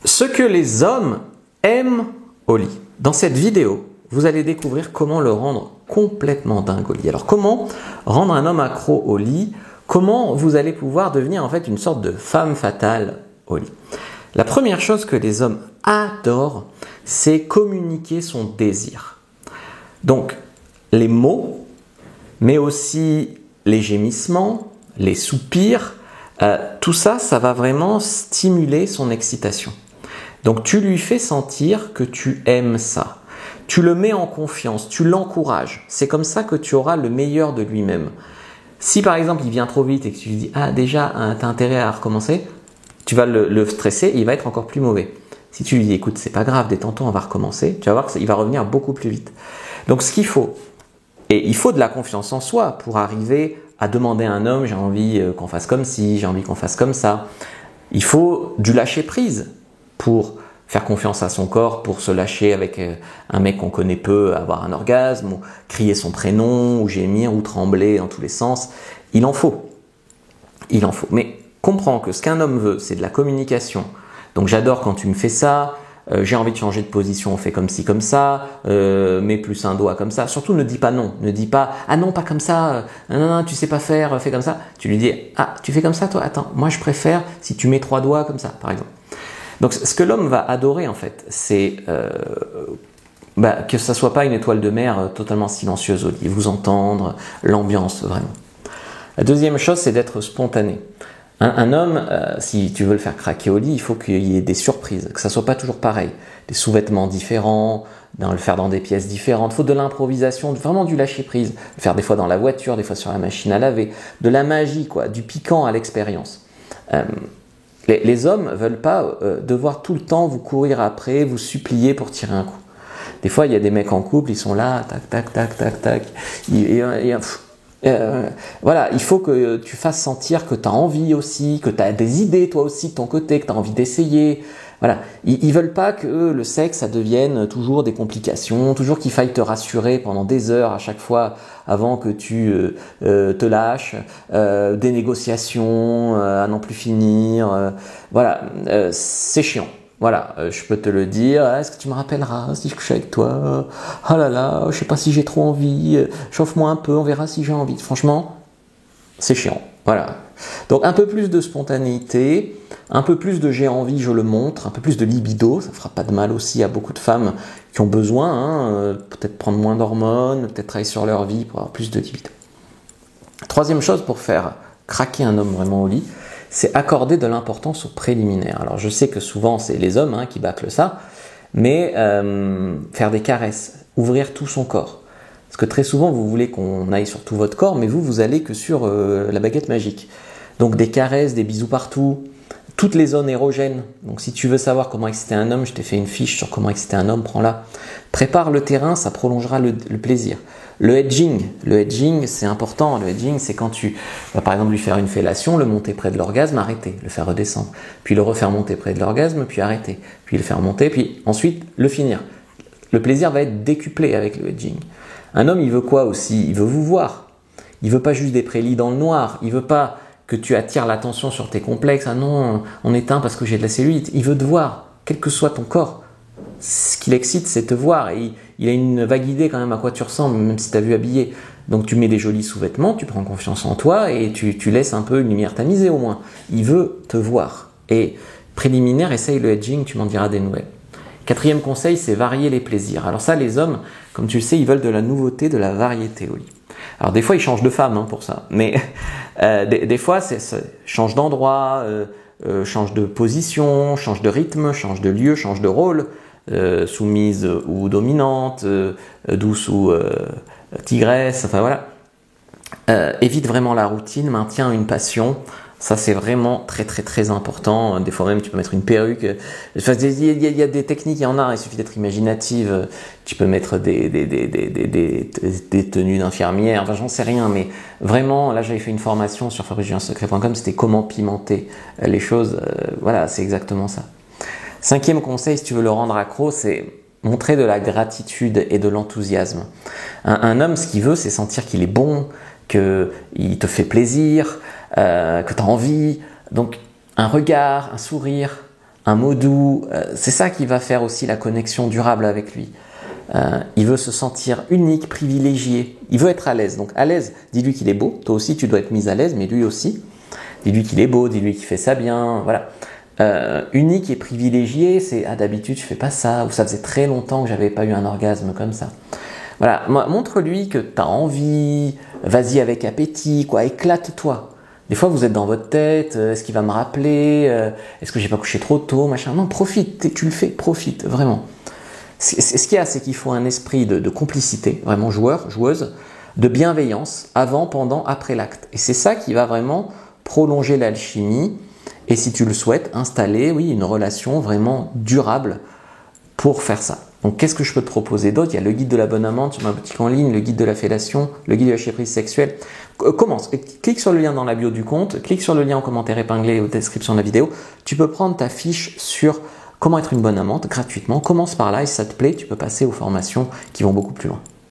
Ce que les hommes aiment au lit. Dans cette vidéo, vous allez découvrir comment le rendre complètement dingue au lit. Alors comment rendre un homme accro au lit? Comment vous allez pouvoir devenir en fait une sorte de femme fatale au lit? La première chose que les hommes adorent, c'est communiquer son désir. Donc les mots, mais aussi les gémissements, les soupirs, tout ça, ça va vraiment stimuler son excitation. Donc tu lui fais sentir que tu aimes ça. Tu le mets en confiance, tu l'encourages. C'est comme ça que tu auras le meilleur de lui-même. Si par exemple il vient trop vite et que tu lui dis « Ah déjà, tu as intérêt à recommencer », tu vas le stresser et il va être encore plus mauvais. Si tu lui dis « Écoute, c'est pas grave, détends-toi, on va recommencer », tu vas voir qu'il va revenir beaucoup plus vite. Donc ce qu'il faut, et il faut de la confiance en soi pour arriver à demander à un homme « J'ai envie qu'on fasse comme ci, j'ai envie qu'on fasse comme ça ». Il faut du lâcher prise pour faire confiance à son corps, pour se lâcher avec un mec qu'on connaît peu, avoir un orgasme, ou crier son prénom, ou gémir, ou trembler dans tous les sens. Il en faut. Il en faut. Mais comprends que ce qu'un homme veut, c'est de la communication. Donc j'adore quand tu me fais ça, j'ai envie de changer de position, on fait comme ci, comme ça, mets plus un doigt comme ça. Surtout ne dis pas non. Ne dis pas « Ah non, pas comme ça, non, tu sais pas faire, fais comme ça ». Tu lui dis « Ah, tu fais comme ça toi? Attends, moi je préfère si tu mets 3 doigts comme ça, par exemple ». Donc ce que l'homme va adorer en fait, c'est que ça soit pas une étoile de mer totalement silencieuse au lit, vous entendre, l'ambiance vraiment. La deuxième chose, c'est d'être spontané. Un homme, si tu veux le faire craquer au lit, il faut qu'il y ait des surprises, que ça soit pas toujours pareil, des sous-vêtements différents, le faire dans des pièces différentes, il faut de l'improvisation, vraiment du lâcher prise, le faire des fois dans la voiture, des fois sur la machine à laver, de la magie quoi, du piquant à l'expérience. Les hommes ne veulent pas devoir tout le temps vous courir après, vous supplier pour tirer un coup. Des fois, il y a des mecs en couple, ils sont là, tac, tac, tac, tac, tac. Voilà, il faut que tu fasses sentir que tu as envie aussi, que tu as des idées toi aussi de ton côté, que tu as envie d'essayer. Voilà, ils veulent pas que le sexe ça devienne toujours des complications, toujours qu'il faille te rassurer pendant des heures à chaque fois avant que tu te lâches, des négociations à n'en plus finir. Voilà, c'est chiant. Voilà, je peux te le dire. Est-ce que tu me rappelleras si je couche avec toi? Oh là là, je sais pas si j'ai trop envie. Chauffe-moi un peu, on verra si j'ai envie. Franchement, c'est chiant. Voilà. Donc un peu plus de spontanéité, un peu plus de j'ai envie, je le montre, un peu plus de libido, ça fera pas de mal aussi à beaucoup de femmes qui ont besoin, peut-être prendre moins d'hormones, peut-être travailler sur leur vie pour avoir plus de libido. Troisième chose pour faire craquer un homme vraiment au lit, c'est accorder de l'importance aux préliminaires. Alors je sais que souvent c'est les hommes qui bâclent ça, mais faire des caresses, ouvrir tout son corps. Parce que très souvent, vous voulez qu'on aille sur tout votre corps, mais vous allez que sur la baguette magique. Donc des caresses, des bisous partout, toutes les zones érogènes. Donc si tu veux savoir comment exciter un homme, je t'ai fait une fiche sur comment exciter un homme, prends-la. Prépare le terrain, ça prolongera le plaisir. Le hedging, c'est important. Le hedging, c'est quand tu vas par exemple lui faire une fellation, le monter près de l'orgasme, arrêter, le faire redescendre. Puis le refaire monter près de l'orgasme, puis arrêter. Puis le faire monter, puis ensuite le finir. Le plaisir va être décuplé avec le hedging. Un homme, il veut quoi aussi? Il veut vous voir. Il veut pas juste des prélis dans le noir. Il veut pas que tu attires l'attention sur tes complexes. Ah non, on éteint parce que j'ai de la cellulite. Il veut te voir, quel que soit ton corps. Ce qui l'excite, c'est te voir. Et il a une vague idée quand même à quoi tu ressembles, même si tu as vu habillé. Donc tu mets des jolis sous-vêtements, tu prends confiance en toi et tu laisses un peu une lumière tamisée au moins. Il veut te voir. Et préliminaire, essaye le hedging, tu m'en diras des nouvelles. Quatrième conseil, c'est varier les plaisirs. Alors ça, les hommes, comme tu le sais, ils veulent de la nouveauté, de la variété au lit. Alors des fois, ils changent de femme pour ça. Mais des fois, change d'endroit, change de position, change de rythme, change de lieu, change de rôle, soumise ou dominante, douce ou tigresse, enfin voilà. Évite vraiment la routine, maintiens une passion. Ça, c'est vraiment très très très important. Des fois même, tu peux mettre une perruque. Enfin, il y a des techniques, il y en a. Il suffit d'être imaginative. Tu peux mettre des tenues d'infirmière. Enfin, j'en sais rien. Mais vraiment, là, j'avais fait une formation sur fabricejuliensecret.com. C'était comment pimenter les choses. Voilà, c'est exactement ça. Cinquième conseil, si tu veux le rendre accro, c'est montrer de la gratitude et de l'enthousiasme. Un homme, ce qu'il veut, c'est sentir qu'il est bon, qu'il te fait plaisir, que tu as envie. Donc un regard, un sourire, un mot doux. C'est ça qui va faire aussi la connexion durable avec lui. Il veut se sentir unique, privilégié. Il veut être à l'aise. Donc à l'aise, dis-lui qu'il est beau. Toi aussi, tu dois être mise à l'aise, mais lui aussi. Dis-lui qu'il est beau, dis-lui qu'il fait ça bien. Voilà. Unique et privilégié, c'est d'habitude je fais pas ça, ou ça faisait très longtemps que j'avais pas eu un orgasme comme ça. Voilà, montre-lui que tu as envie, vas-y avec appétit, quoi, éclate-toi. Des fois vous êtes dans votre tête, est-ce qu'il va me rappeler, est-ce que j'ai pas couché trop tôt, machin. Non, profite, tu le fais, profite, vraiment. Ce qu'il y a, c'est qu'il faut un esprit de complicité, vraiment joueur, joueuse, de bienveillance, avant, pendant, après l'acte. Et c'est ça qui va vraiment prolonger l'alchimie. Et si tu le souhaites, installer, oui, une relation vraiment durable pour faire ça. Donc, qu'est-ce que je peux te proposer d'autre? Il y a le guide de la bonne amante sur ma boutique en ligne, le guide de la fellation, le guide de la lâcher prise sexuelle. Commence, clique sur le lien dans la bio du compte, clique sur le lien en commentaire épinglé ou description de la vidéo. Tu peux prendre ta fiche sur comment être une bonne amante gratuitement. Commence par là et si ça te plaît, tu peux passer aux formations qui vont beaucoup plus loin.